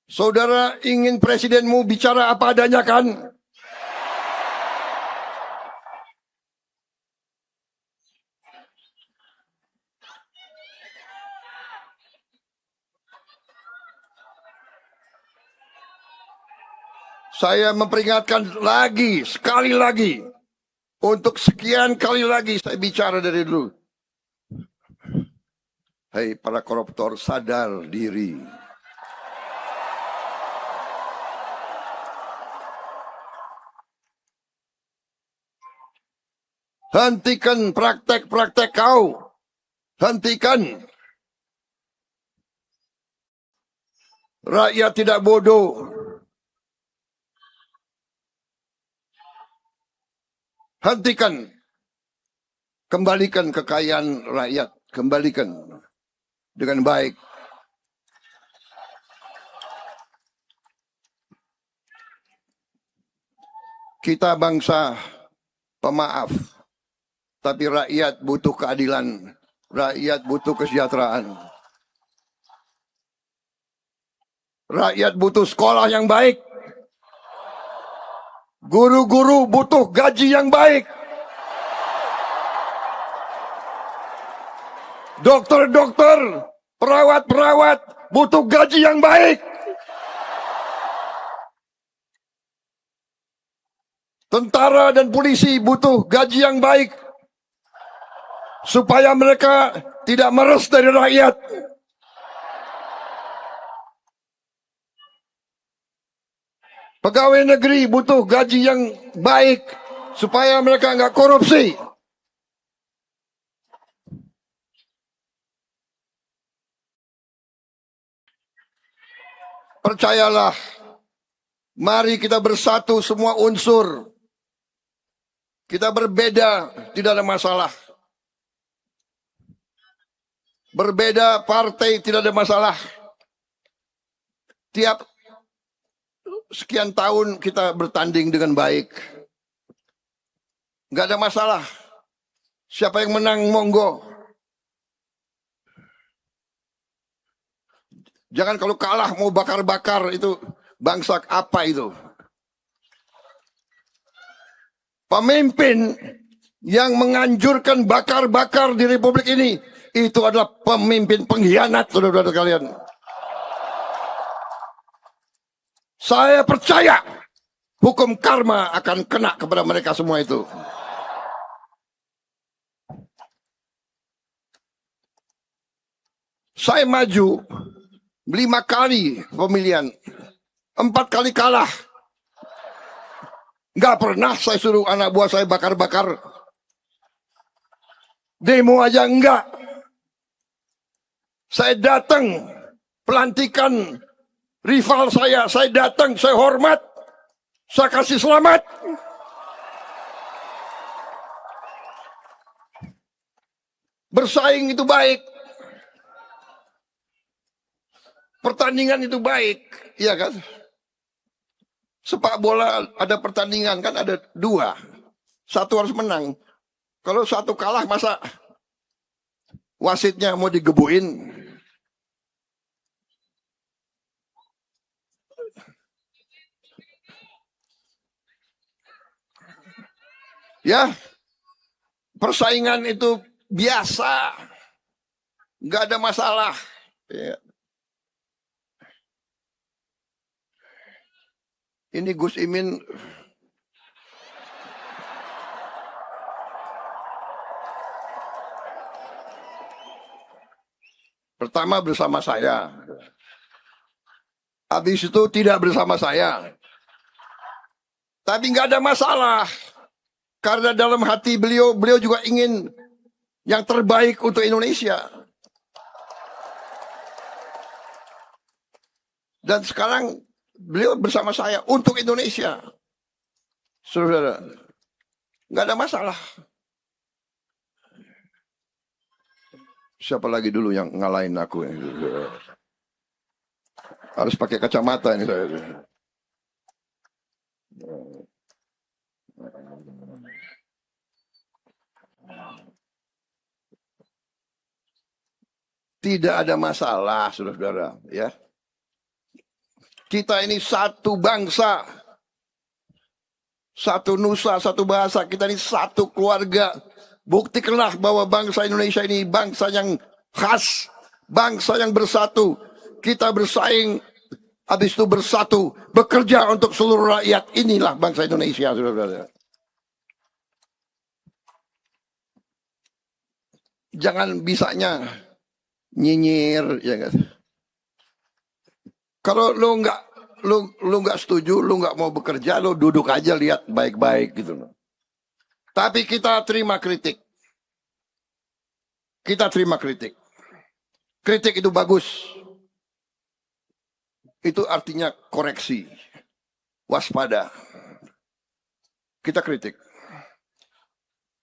Saudara ingin presidenmu bicara apa adanya kan? Saya memperingatkan lagi, sekali lagi. Untuk sekian kali lagi saya bicara dari dulu. Hei para koruptor, sadar diri. Hentikan praktek-praktek kau. Hentikan. Rakyat tidak bodoh. Hentikan. Kembalikan kekayaan rakyat. Kembalikan dengan baik. Kita bangsa pemaaf. Tapi rakyat butuh keadilan. Rakyat butuh kesejahteraan. Rakyat butuh sekolah yang baik. Guru-guru butuh gaji yang baik. Dokter-dokter, perawat-perawat butuh gaji yang baik. Tentara dan polisi butuh gaji yang baik. Supaya mereka tidak meres dari rakyat. Pegawai negeri butuh gaji yang baik supaya mereka nggak korupsi. Percayalah, mari kita bersatu semua unsur. Kita berbeda, tidak ada masalah. Berbeda partai, tidak ada masalah. Tiap sekian tahun kita bertanding dengan baik. Nggak ada masalah. Siapa yang menang, monggo. Jangan kalau kalah mau bakar-bakar, itu bangsa apa itu? Pemimpin yang menganjurkan bakar-bakar di Republik ini, itu adalah pemimpin pengkhianat, saudara-saudara kalian. Saya percaya hukum karma akan kena kepada mereka semua itu. Saya maju 5 kali pemilihan, 4 kali kalah. Nggak pernah saya suruh anak buah saya bakar-bakar. Demo aja enggak. Saya datang pelantikan rival saya datang, saya hormat, saya kasih selamat. Bersaing itu baik. Pertandingan itu baik, iya kan? Sepak bola ada pertandingan kan ada 2. Satu harus menang. Kalau satu kalah masa wasitnya mau digebuin? Ya, persaingan itu biasa, nggak ada masalah. Ya. Ini Gus Imin pertama bersama saya, habis itu tidak bersama saya. Tapi nggak ada masalah, karena dalam hati beliau juga ingin yang terbaik untuk Indonesia. Dan sekarang beliau bersama saya untuk Indonesia. Saudara, nggak ada masalah. Siapa lagi dulu yang ngalahin aku? Harus pakai kacamata ini saya. Tidak ada masalah, saudara-saudara, ya. Kita ini satu bangsa, satu nusa, satu bahasa. Kita ini satu keluarga. Buktikanlah bahwa bangsa Indonesia ini bangsa yang khas, bangsa yang bersatu. Kita bersaing, habis itu bersatu, bekerja untuk seluruh rakyat. Inilah bangsa Indonesia, saudara-saudara. Jangan bisanya nyinyir, ya kan? Kalau lu nggak setuju, lu nggak mau bekerja, lu duduk aja lihat baik-baik gitu loh. Tapi kita terima kritik. Kita terima kritik. Kritik itu bagus. Itu artinya koreksi. Waspada. Kita kritik.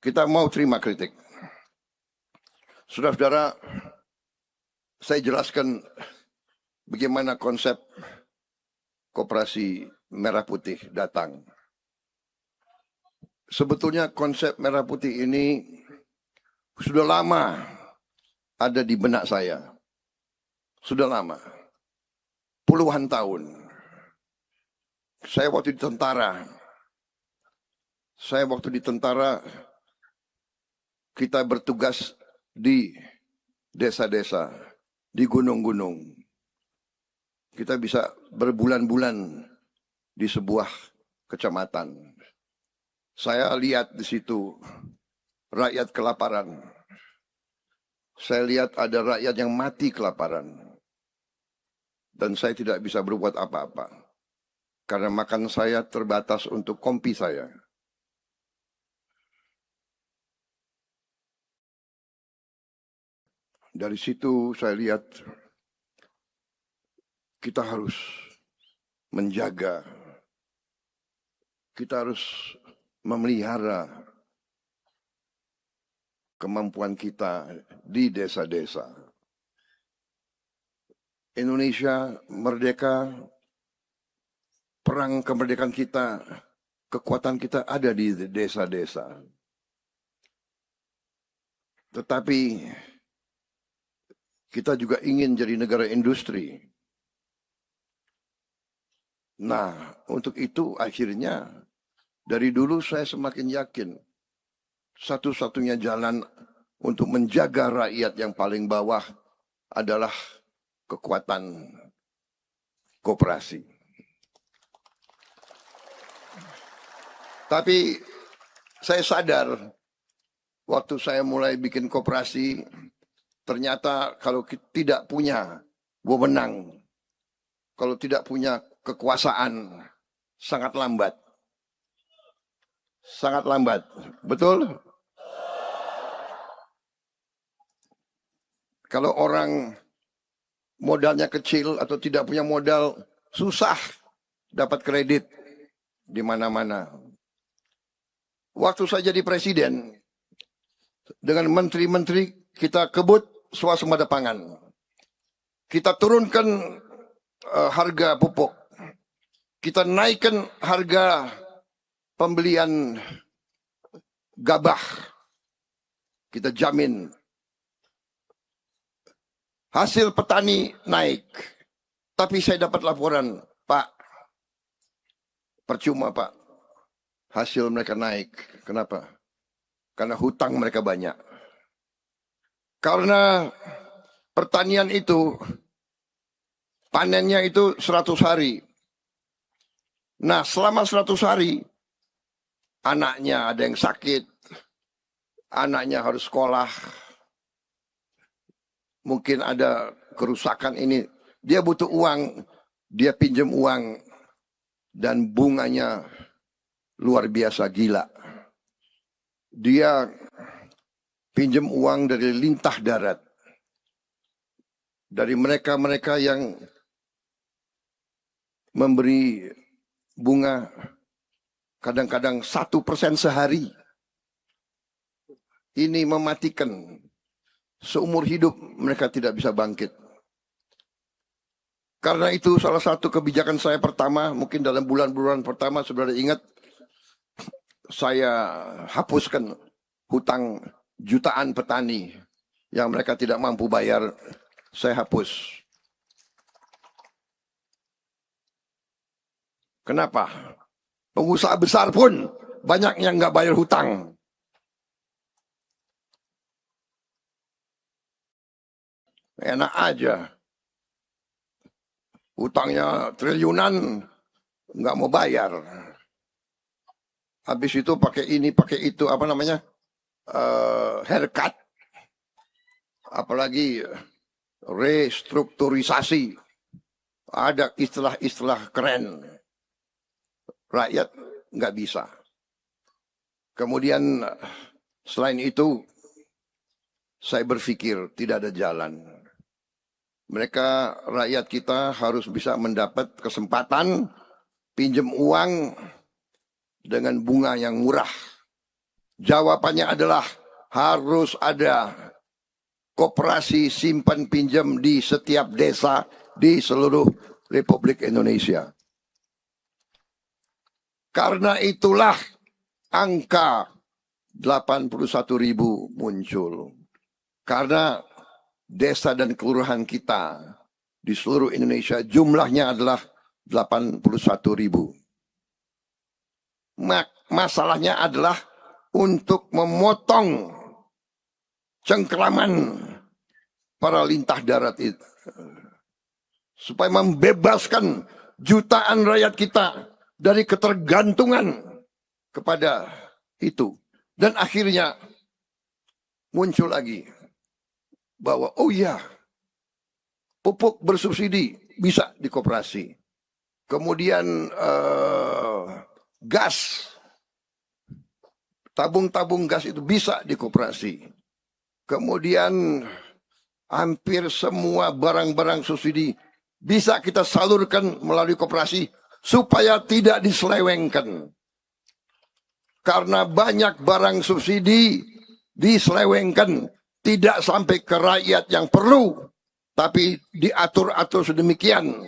Kita mau terima kritik. Saudara-saudara, saya jelaskan bagaimana konsep Koperasi Merah Putih datang. Sebetulnya konsep Merah Putih ini sudah lama ada di benak saya. Sudah lama. Puluhan tahun. Saya waktu di tentara, kita bertugas di desa-desa, di gunung-gunung. Kita bisa berbulan-bulan di sebuah kecamatan. Saya lihat di situ rakyat kelaparan. Saya lihat ada rakyat yang mati kelaparan. Dan saya tidak bisa berbuat apa-apa. Karena makan saya terbatas untuk kompi saya. Dari situ saya lihat kita harus menjaga, kita harus memelihara kemampuan kita di desa-desa. Indonesia merdeka, perang kemerdekaan kita, kekuatan kita ada di desa-desa. Tetapi kita juga ingin jadi negara industri. Nah, untuk itu akhirnya dari dulu saya semakin yakin satu-satunya jalan untuk menjaga rakyat yang paling bawah adalah kekuatan koperasi. Tapi saya sadar waktu saya mulai bikin koperasi, ternyata kalau tidak punya wewenang, kalau tidak punya kekuasaan, sangat lambat. Sangat lambat. Betul? Kalau orang modalnya kecil atau tidak punya modal, susah dapat kredit di mana-mana. Waktu saya jadi presiden, dengan menteri-menteri kita kebut swasembada pangan. Kita turunkan harga pupuk. Kita naikkan harga pembelian gabah. Kita jamin hasil petani naik. Tapi saya dapat laporan, Pak, percuma Pak, hasil mereka naik. Kenapa? Karena hutang mereka banyak. Karena pertanian itu, panennya itu 100 hari. Nah, selama 100 hari, anaknya ada yang sakit, anaknya harus sekolah, mungkin ada kerusakan ini. Dia butuh uang, dia pinjam uang, dan bunganya luar biasa gila. Dia pinjam uang dari lintah darat. Dari mereka-mereka yang memberi bunga kadang-kadang 1% sehari. Ini mematikan. Seumur hidup mereka tidak bisa bangkit. Karena itu salah satu kebijakan saya pertama, mungkin dalam bulan-bulan pertama, saudara ingat, saya hapuskan hutang jutaan petani yang mereka tidak mampu bayar, saya hapus. Kenapa? Pengusaha besar pun banyak yang nggak bayar hutang. Enak aja. Hutangnya triliunan, nggak mau bayar. Habis itu pakai ini, pakai itu, apa namanya? Haircut. Apalagi restrukturisasi. Ada istilah-istilah keren. Rakyat nggak bisa. Kemudian selain itu, saya berpikir tidak ada jalan. Rakyat kita harus bisa mendapat kesempatan pinjam uang dengan bunga yang murah. Jawabannya adalah harus ada koperasi simpan pinjam di setiap desa di seluruh Republik Indonesia. Karena itulah angka 81.000 muncul. Karena desa dan kelurahan kita di seluruh Indonesia jumlahnya adalah 81.000. Masalahnya adalah untuk memotong cengkraman para lintah darat itu. Supaya membebaskan jutaan rakyat kita dari ketergantungan kepada itu. Dan akhirnya muncul lagi bahwa oh iya, pupuk bersubsidi bisa di koperasi. Kemudian gas, tabung-tabung gas itu bisa di koperasi. Kemudian hampir semua barang-barang subsidi bisa kita salurkan melalui koperasi supaya tidak diselewengkan. Karena banyak barang subsidi diselewengkan, tidak sampai ke rakyat yang perlu, tapi diatur-atur sedemikian.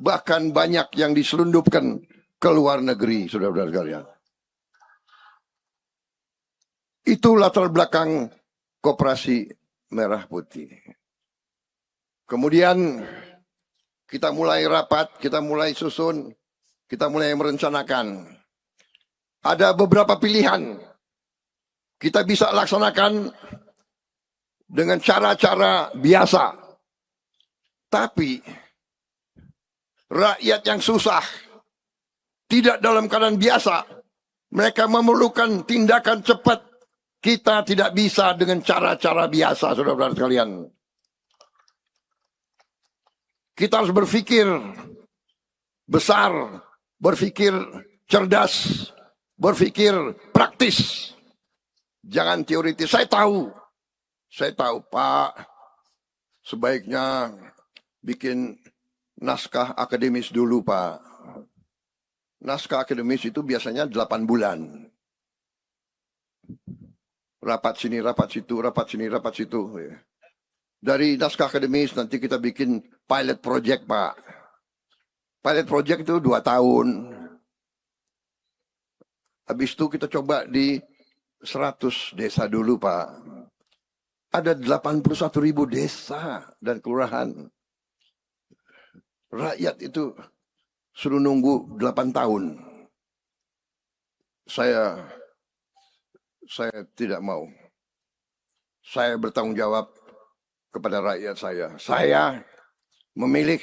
Bahkan banyak yang diselundupkan ke luar negeri, saudara-saudara sekalian. Itu latar belakang Koperasi Merah Putih. Kemudian kita mulai rapat, kita mulai susun, kita mulai merencanakan. Ada beberapa pilihan. Kita bisa laksanakan dengan cara-cara biasa. Tapi rakyat yang susah, tidak dalam keadaan biasa, mereka memerlukan tindakan cepat. Kita tidak bisa dengan cara-cara biasa, saudara-saudara sekalian. Kita harus berpikir besar, berpikir cerdas, berpikir praktis. Jangan teoritis. Saya tahu Pak, sebaiknya bikin naskah akademis dulu Pak. Naskah akademis itu biasanya 8 bulan. Rapat sini, rapat situ, rapat sini, rapat situ. Dari naskah akademis nanti kita bikin pilot project Pak. Pilot project itu 2 tahun. Habis itu kita coba di 100 desa dulu Pak. Ada 81.000 desa dan kelurahan. Rakyat itu suruh nunggu 8 tahun. Saya tidak mau. Saya bertanggung jawab kepada rakyat saya. Saya memilih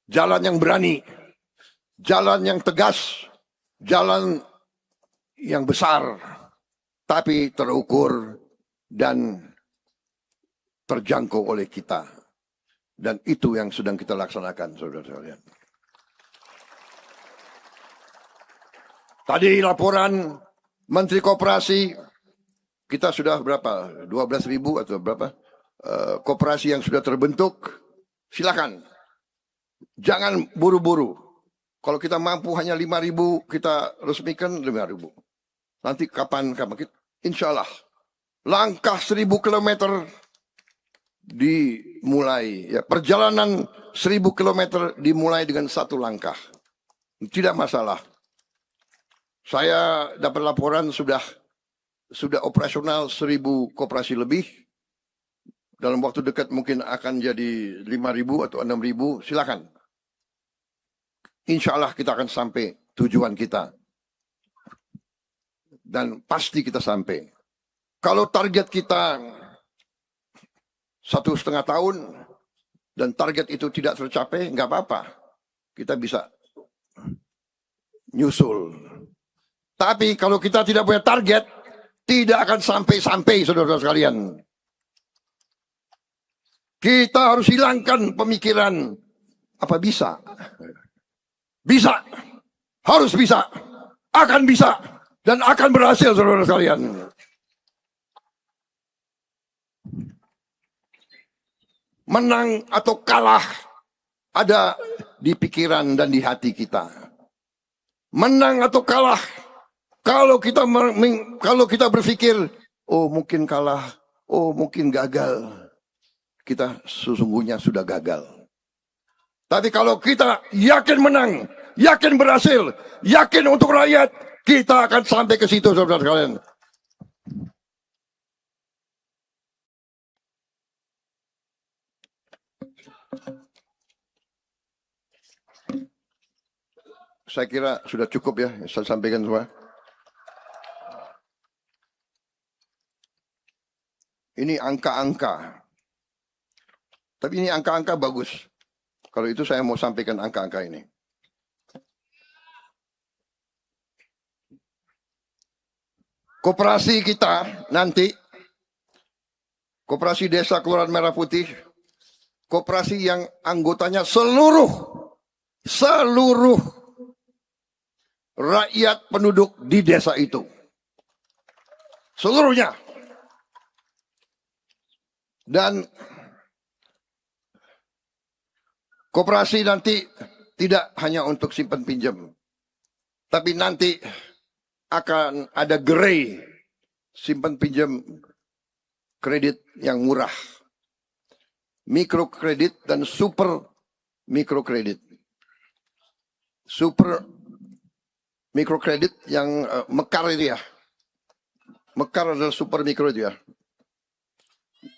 jalan yang berani, jalan yang tegas, jalan yang besar, tapi terukur dan terjangkau oleh kita. Dan itu yang sedang kita laksanakan, saudara-saudara. Tadi laporan Menteri Koperasi, kita sudah berapa? 12.000 atau berapa? Koperasi yang sudah terbentuk. Silakan. Jangan buru-buru. Kalau kita mampu hanya 5.000, kita resmikan 5.000. Nanti kapan insya Allah. Langkah 1.000 kilometer dimulai. Ya, perjalanan 1.000 kilometer dimulai dengan 1 langkah. Tidak masalah. Saya dapat laporan sudah operasional 1.000 koperasi lebih. Dalam waktu dekat mungkin akan jadi 5.000 atau 6.000. Silakan. insya Allah kita akan sampai tujuan kita. Dan pasti kita sampai. Kalau target kita 1,5 tahun dan target itu tidak tercapai, nggak apa-apa. Kita bisa nyusul. Tapi kalau kita tidak punya target, tidak akan sampai-sampai, saudara-saudara sekalian. Kita harus hilangkan pemikiran, apa bisa? Bisa. Harus bisa. Akan bisa. Dan akan berhasil, saudara-saudara sekalian. Menang atau kalah ada di pikiran dan di hati kita. Menang atau kalah, kalau kita berpikir, oh mungkin kalah, oh mungkin gagal, kita sesungguhnya sudah gagal. Tapi kalau kita yakin menang, yakin berhasil, yakin untuk rakyat, kita akan sampai ke situ, saudara sekalian. Saya kira sudah cukup ya, saya sampaikan semua. Ini angka-angka. Tapi ini angka-angka bagus. Kalau itu saya mau sampaikan angka-angka ini. Koperasi kita nanti, Koperasi Desa Kelurahan Merah Putih, koperasi yang anggotanya seluruh rakyat penduduk di desa itu. Seluruhnya. Dan koperasi nanti tidak hanya untuk simpan pinjam. Tapi nanti akan ada gerai simpan pinjam kredit yang murah. Mikrokredit dan super mikrokredit. Super mikrokredit yang mekar itu ya. Mekar adalah super mikro itu ya.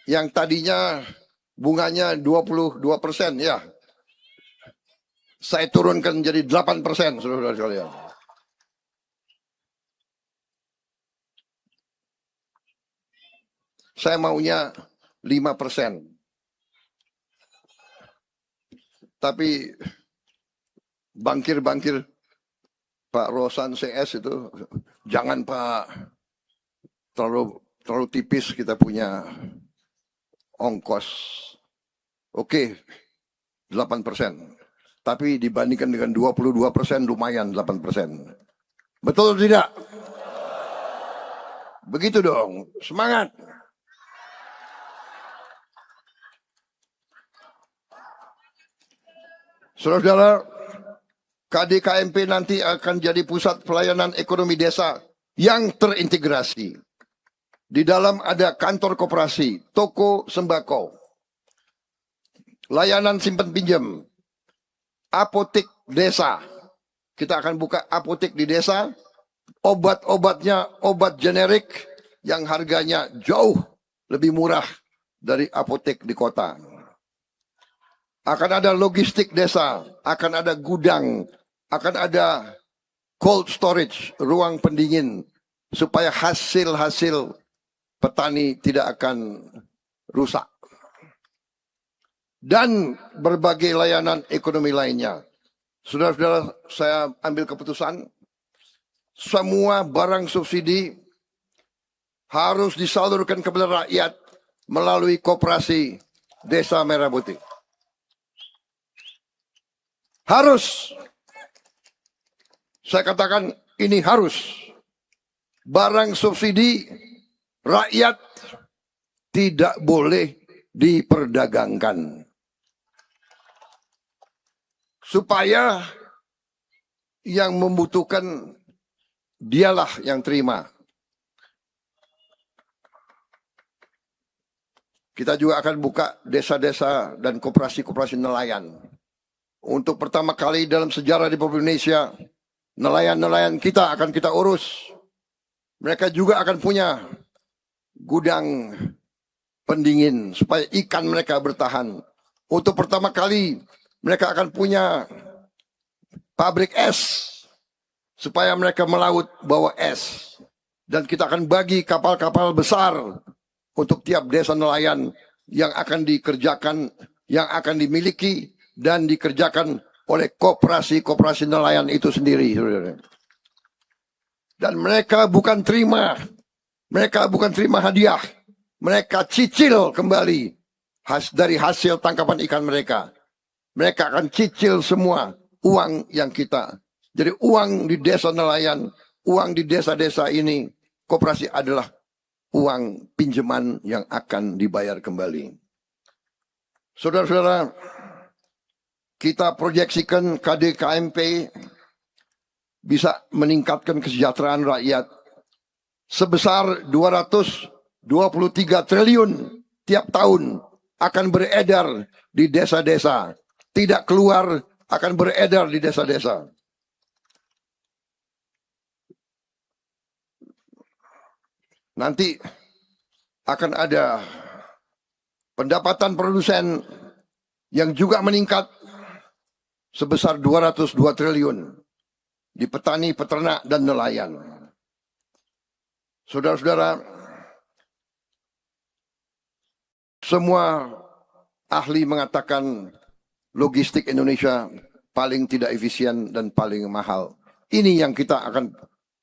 Yang tadinya bunganya 22% ya. Saya turunkan jadi 8%, saudara sekalian. Saya maunya 5%. Tapi bankir-bankir Pak Rosan CS itu, jangan Pak, terlalu tipis kita punya ongkos. Oke, 8%. Tapi dibandingkan dengan 22% lumayan 8%. Betul atau tidak? Begitu dong, semangat. Saudara-saudara, KDKMP nanti akan jadi pusat pelayanan ekonomi desa yang terintegrasi. Di dalam ada kantor koperasi, toko sembako, layanan simpan pinjam, apotek desa. Kita akan buka apotek di desa, obat-obatnya obat generik yang harganya jauh lebih murah dari apotek di kota. Akan ada logistik desa, akan ada gudang, akan ada cold storage, ruang pendingin, supaya hasil-hasil petani tidak akan rusak. Dan berbagai layanan ekonomi lainnya. Saudara-saudara, saya ambil keputusan, semua barang subsidi harus disalurkan kepada rakyat melalui koperasi Desa Merah Putih. Harus. Saya katakan ini harus. Barang subsidi rakyat tidak boleh diperdagangkan. Supaya yang membutuhkan dialah yang terima. Kita juga akan buka desa-desa dan koperasi-koperasi nelayan. Untuk pertama kali dalam sejarah Republik Indonesia, nelayan-nelayan kita akan kita urus. Mereka juga akan punya gudang pendingin supaya ikan mereka bertahan. Untuk pertama kali mereka akan punya pabrik es, supaya mereka melaut bawa es. Dan kita akan bagi kapal-kapal besar untuk tiap desa nelayan yang akan dikerjakan, yang akan dimiliki dan dikerjakan oleh koperasi-koperasi nelayan itu sendiri. Dan mereka bukan terima hadiah, mereka cicil kembali dari hasil tangkapan ikan mereka. Mereka akan cicil semua uang yang kita. Jadi uang di desa nelayan, uang di desa-desa ini, koperasi adalah uang pinjaman yang akan dibayar kembali. Saudara-saudara, kita proyeksikan KDKMP bisa meningkatkan kesejahteraan rakyat sebesar 223 triliun tiap tahun akan beredar di desa-desa. Tidak keluar, akan beredar di desa-desa. Nanti akan ada pendapatan produsen yang juga meningkat sebesar 202 triliun di petani, peternak, dan nelayan. Saudara-saudara, semua ahli mengatakan logistik Indonesia paling tidak efisien dan paling mahal. Ini yang kita akan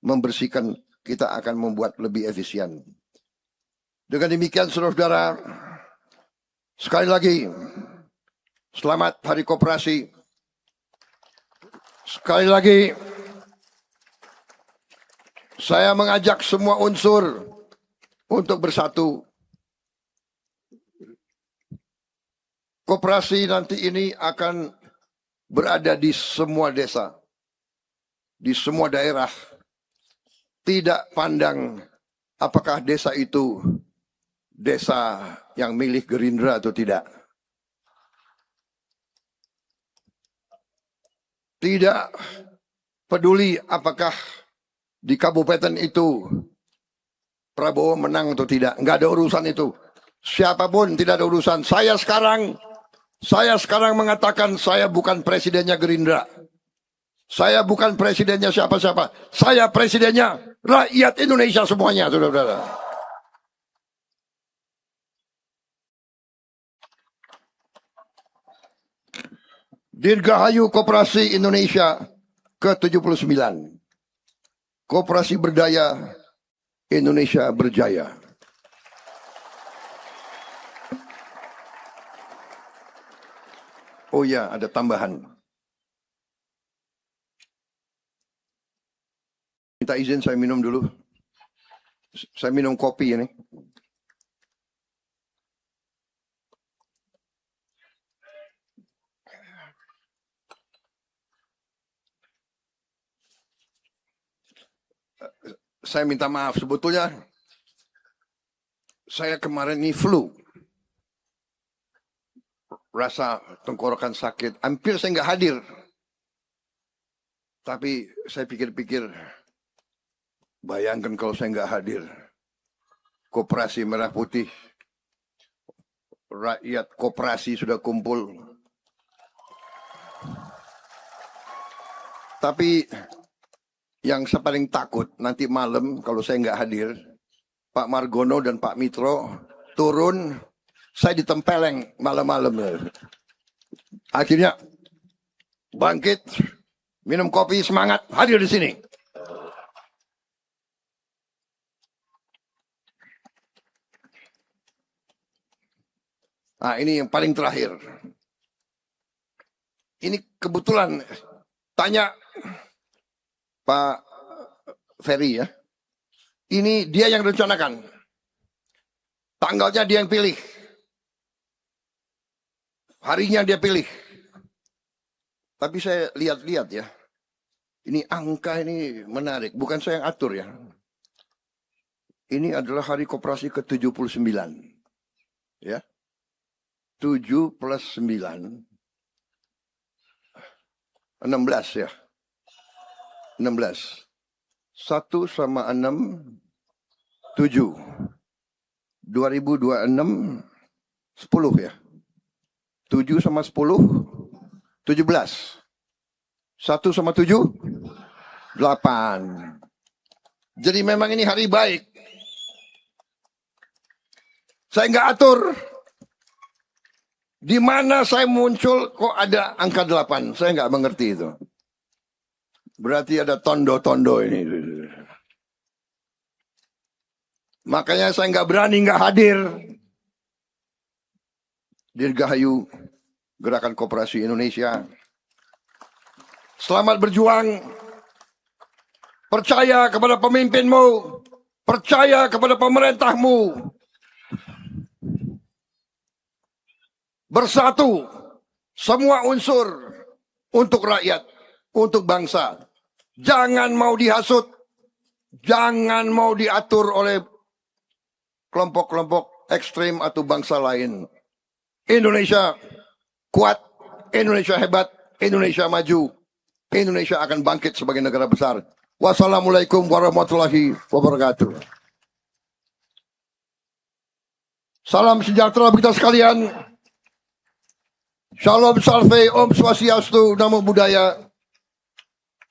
membersihkan, kita akan membuat lebih efisien. Dengan demikian, saudara-saudara, sekali lagi, selamat Hari Koperasi. Sekali lagi, saya mengajak semua unsur untuk bersatu. Koperasi nanti ini akan berada di semua desa, di semua daerah. Tidak pandang apakah desa itu desa yang milik Gerindra atau tidak. Tidak peduli apakah di kabupaten itu Prabowo menang atau tidak. Nggak ada urusan itu. Siapapun tidak ada urusan. Saya sekarang mengatakan saya bukan presidennya Gerindra. Saya bukan presidennya siapa-siapa. Saya presidennya rakyat Indonesia semuanya, saudara-saudara. Dirgahayu Koperasi Indonesia ke-79. Koperasi berdaya, Indonesia berjaya. Oh ya, ada tambahan. Minta izin saya minum dulu. Saya minum kopi ini. Saya minta maaf, sebetulnya saya kemarin ini flu. Rasa tenggorokan sakit, hampir saya nggak hadir. Tapi saya pikir-pikir, bayangkan kalau saya nggak hadir. Koperasi Merah Putih, rakyat koperasi sudah kumpul. Tapi yang saya paling takut nanti malam kalau saya nggak hadir, Pak Margono dan Pak Mitro turun, saya ditempeleng malam-malam. Akhirnya bangkit, minum kopi, semangat, hadir di sini. Nah, ini yang paling terakhir. Ini kebetulan tanya Pak Ferry ya. Ini dia yang rencanakan. Tanggalnya dia yang pilih. Harinya dia pilih. Tapi saya lihat-lihat ya. Ini angka ini menarik. Bukan saya yang atur ya. Ini adalah hari koperasi ke-79. Ya. 7 plus 9. 16 ya. 16. 1 sama 6, 7. 2026, 10 ya. 7 sama 10, 17. 1 sama 7? 8. Jadi memang ini hari baik. Saya nggak atur. Di mana saya muncul kok ada angka 8. Saya nggak mengerti itu. Berarti ada tondo-tondo ini. Makanya saya nggak berani nggak hadir. Dirgahayu Gerakan Koperasi Indonesia. Selamat berjuang. Percaya kepada pemimpinmu. Percaya kepada pemerintahmu. Bersatu semua unsur untuk rakyat, untuk bangsa. Jangan mau dihasut. Jangan mau diatur oleh kelompok-kelompok ekstrim atau bangsa lain. Indonesia kuat, Indonesia hebat, Indonesia maju, Indonesia akan bangkit sebagai negara besar. Wassalamualaikum warahmatullahi wabarakatuh. Salam sejahtera bagi kita sekalian. Shalom salve, Om Swastiastu, Namo Buddhaya.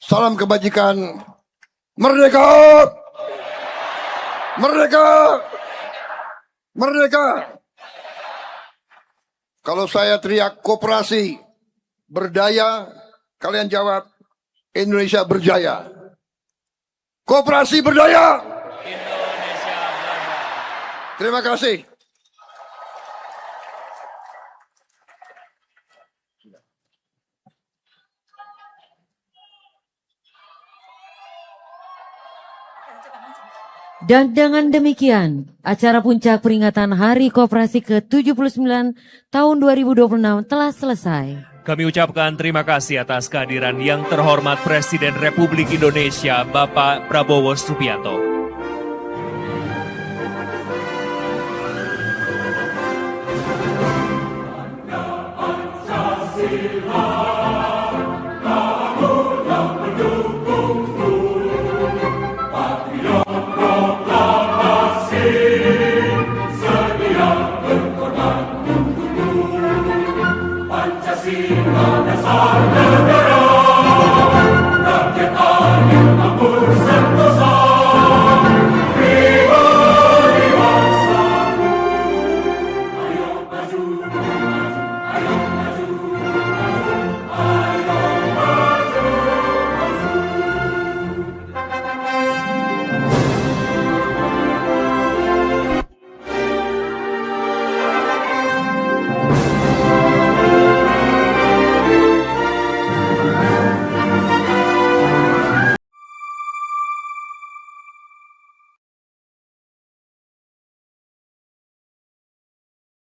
Salam kebajikan. Merdeka! Merdeka! Merdeka! Kalau saya teriak koperasi berdaya, kalian jawab Indonesia berjaya. Koperasi berdaya. Indonesia berdaya. Terima kasih. Dan dengan demikian, acara puncak peringatan Hari Koperasi ke-79 tahun 2026 telah selesai. Kami ucapkan terima kasih atas kehadiran yang terhormat Presiden Republik Indonesia Bapak Prabowo Subianto.